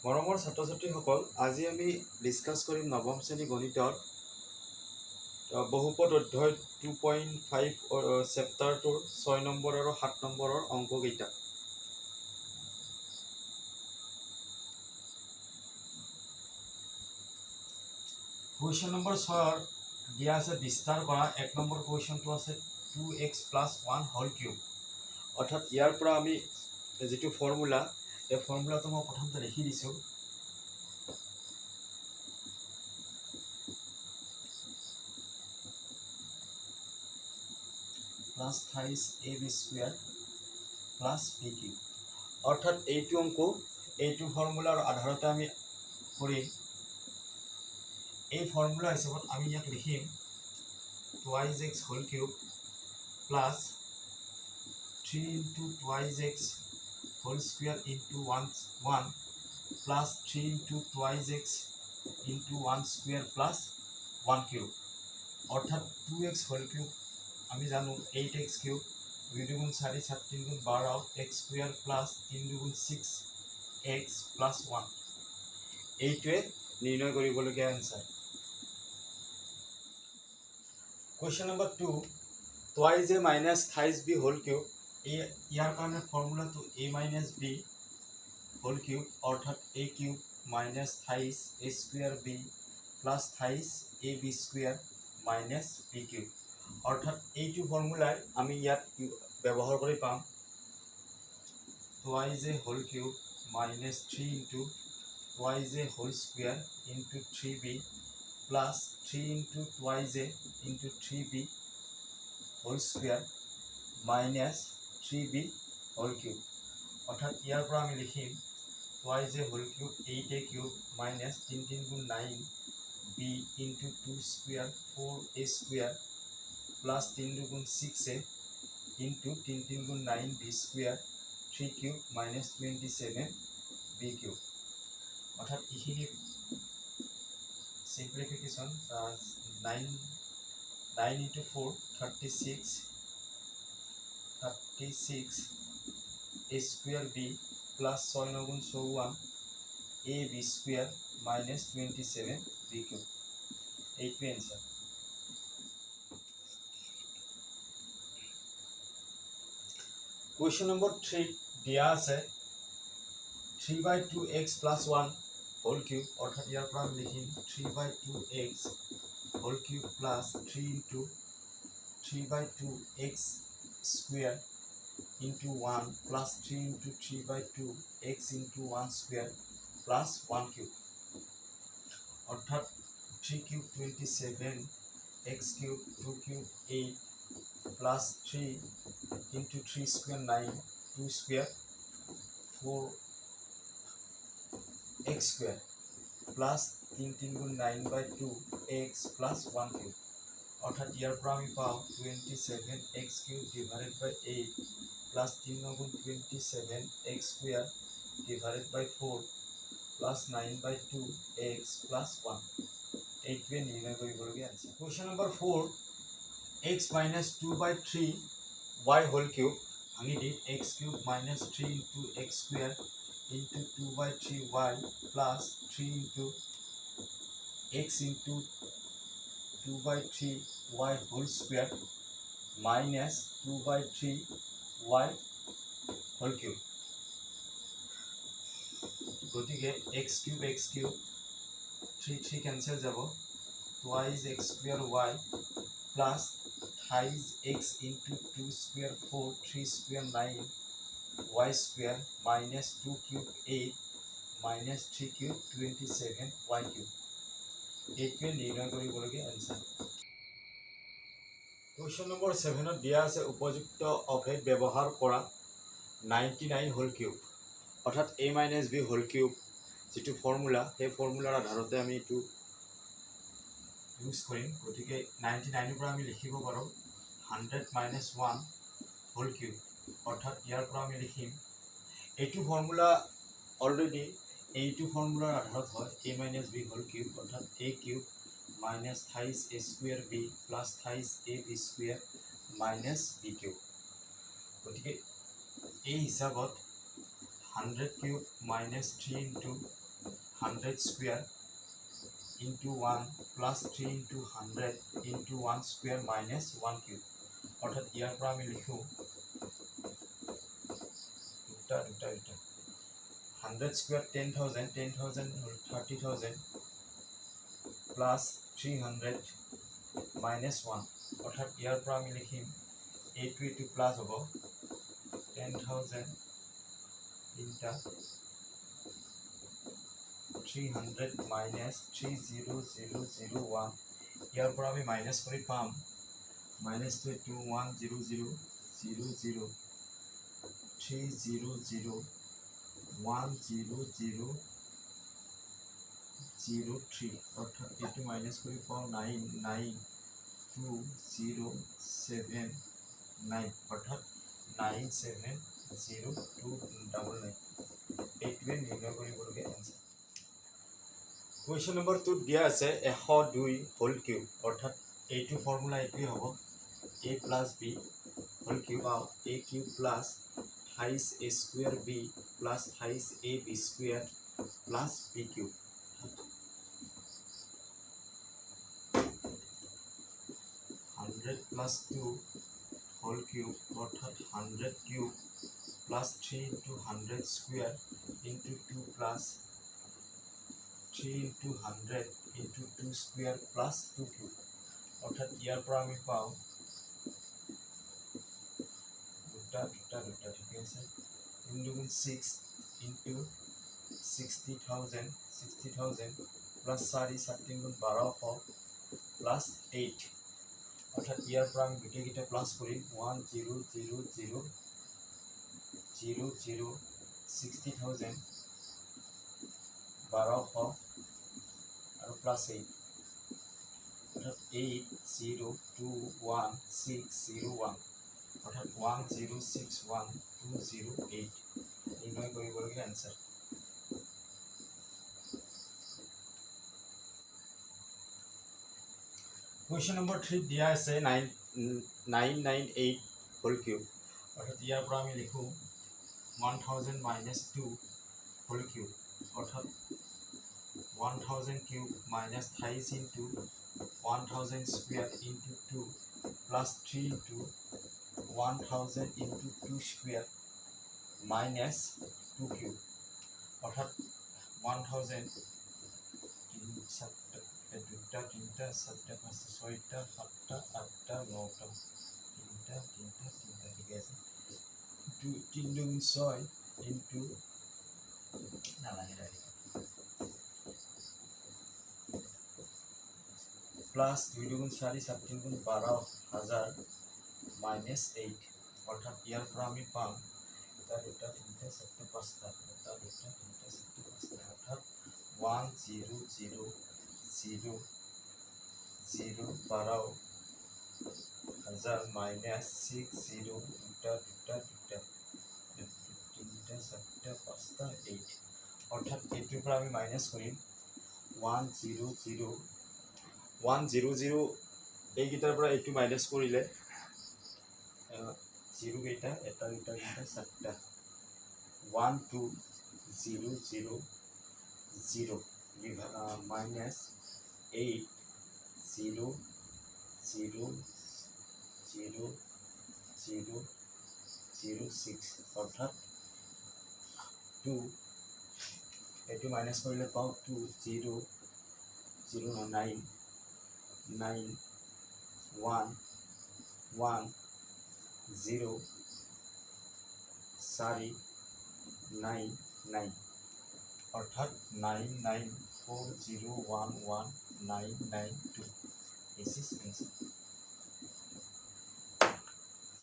মৰমৰ ছাত্ৰ ছাত্ৰীসকল, আজি আমি ডিছকাছ কৰিম নৱম শ্ৰেণী গণিতৰ বহুপদ অধ্যায় 2.5 চেপ্টাৰটোৰ 6 নম্বৰ আৰু 7 নম্বৰৰ অংককেইটা। কুৱেশ্যন নম্বৰ 6 দিয়া আছে বিস্তাৰ কৰা। 1 নম্বৰ কুৱেশ্যনটো আছে 2x + 1 হোল কিউব। অৰ্থাৎ ইয়াৰ পৰা আমি যিটো ফৰ্মুলা, এই ফৰ্মুলাটো মই প্ৰথমতে লিখি দিছোঁ। Plus 28ab² plus b cube. অৰ্থাৎ এইটো অংক, এইটো ফৰ্মুলাৰ আধাৰতে আমি কৰিম। এই ফৰ্মুলা হিচাপত আমি ইয়াক লিখিম 2x whole cube plus 3 × 2x whole square into 1 plus 3 × 2x into 1 square plus 1 cube. অৰ্থাৎ 2x হোল কিউব আমি জানো 8x cube, 2 × 4 = 7, 3 × 12 x square plus 3 × 6x plus 1। এইটোৱে নিৰ্ণয় কৰিবলগীয়া answer. Question number 2 2a - 28b whole cube. ইয়াৰ কাৰণে ফৰ্মুলাটো a - b whole cube, অৰ্থাৎ a cube minus 28a² b plus 28ab² minus b cube. অৰ্থাৎ এইটো ফৰ্মুলাই আমি ইয়াত ব্যৱহাৰ কৰি পাম 2a whole cube minus 3 × 2a whole square into 3b plus 3 × 2a into 3b whole square minus 3b whole cube. অৰ্থাৎ ইয়াৰ পৰা আমি লিখিম 2a whole cube 8a cube minus 3 × 3 = 9b into 2 square 4a² plus 3 × 6a into 3 × 3 = 9b square 3 cube minus 27b cube. অৰ্থাৎ এইখিনি simplification 9 × 4 36 a² b plus 6 × 9 = 54 ab² minus 27b cube. এইটোৱে answer. Question number 3 দিয়া আছে 3/2x + 1 হোল কিউব। অৰ্থাৎ ইয়াৰ পৰা আমি লিখিম 3/2x whole cube plus 3 × 3/2x square into 1 plus 3 × 3/2x into 1 square plus 1 cube. অৰ্থাৎ 3 cube 27, x cube 2 cube 8 plus 3 into 3 square 9, 2 square 4x square plus 3 × 3 = 9/2x plus 1 cube. অৰ্থাৎ ইয়াৰ পৰা আমি পাওঁ 27x cube divided by 8 plus 3 × 27x square divided by 4 plus 9/2x plus 1। এইটোৱে নিৰ্ণয় কৰিবলগীয়া আছে। Question number 4 x - 2/3y whole cube. ভাঙি দিম x cube minus 3 × x² into 2/3y plus 3 × x into 2/3y whole square minus 2/3y whole cube. গতিকে x cube 3 cancel যাব, twice x² y plus 28x into 2 square 4 3 square 9 y square minus 2 cube 8 minus 3 cube 27 y cube. এইটোৱে নিৰ্ণয় কৰিবলগীয়া answer. Question number 7 দিয়া আছে উপযুক্ত অভেদ ব্যৱহাৰ কৰা 99 হোল কিউব। অৰ্থাৎ a - b হোল কিউব যিটো ফৰ্মুলা, সেই ফৰ্মুলাৰ আধাৰতে আমি এইটো ইউজ কৰিম। গতিকে 99ৰ পৰা আমি লিখিব পাৰোঁ 100 - 1 হোল কিউব। অৰ্থাৎ ইয়াৰ পৰা আমি লিখিম এইটো ফৰ্মুলা অলৰেডি এইটো ফৰ্মুলাৰ আধাৰত হয় a - b হোল কিউব। অৰ্থাৎ a cube minus 28a² b plus 28ab² minus b cube. গতিকে এই হিচাপত 100 cube minus 3 into 100 square into 1 plus 3 into 100 into 1 square minus 1 cube. অর্থাৎ ইয়াৰ পৰা আমি লিখো দুটা 100 square 10,000 30,000 plus 300 minus 1 অর্থাৎ ইয়াৰ পৰা আমি লিখিম এইটো প্লাস হ'ব 10,000 into 300 minus 30001 ইয়াৰ পৰা আমি মাইনাস কৰি পাম minus 2100 300 অৰ্থাৎ এটু মাইনাস কৰি পাও 99207 অৰ্থাৎ 97029 এইটোৱে নিৰ্ণয় কৰিবলগীয়া এনসাৰ। কুৱেশ্যন নম্বৰ 2 দিয়া আছে 102 হোল কিউব অৰ্থাৎ এইটো ফৰ্মুলা এইটোৱে হ'ব a plus b whole cube a cube plus 28 a square b plus 28 a b square plus b cube. 100 plus 2 whole cube অর্থাৎ 100 cube plus 3 into 100 square into 2 plus 3 into 100 into 2 square plus 2 cube অর্থাৎ ইয়াৰ পৰা আমি পাও দুটা ঠিক আছে 6 into 60,000 plus 4 1200 plus 8 অর্থাৎ ইয়াৰ পৰা আমি গোটেইকেইটা প্লাস কৰিম 1000 60,000 1200 আৰু প্লাস 8 অৰ্থাৎ 802161 অৰ্থাৎ 1061208 নিৰ্ণয় কৰিবলগীয়া আনসাৰ। Question number 3 দিয়া আছে 998 whole cube অৰ্থাৎ ইয়াৰ পৰা আমি লিখো 1000 minus 2 whole cube অর্থাৎ 1000 cube minus 28 into 1000 square into 2 plus 3 into 1000 into 2 square minus 2 cube অর্থাৎ 1000 দুটা 3টা 4টা 5টা 6টা 7টা 8টা 9টা 3টা ঠিক আছে 3 গুণ 6 into প্লাস 2 গুণ 4 7 গুণ 12,000 minus 8 অর্থাৎ ইয়াৰ পৰা আমি পাম এটা 2টা 3টা 4টা 5টা এটা 2টা 3টা 4টা 5টা অর্থাৎ 1000 minus 60 দুটা 3টা 4টা 5টা 8 অর্থাৎ এইটোৰ পৰা আমি মাইনাস কৰিম 100 এইকেইটাৰ পৰা এইটো মাইনাস কৰিলে 0 কেইটা এটা 2টা 3টা 4টা 1200 minus 80006 অৰ্থাৎ 2 এটো মাইনাস কৰিলে পাও 2009 9110499 অৰ্থাৎ 994011992 this is answer।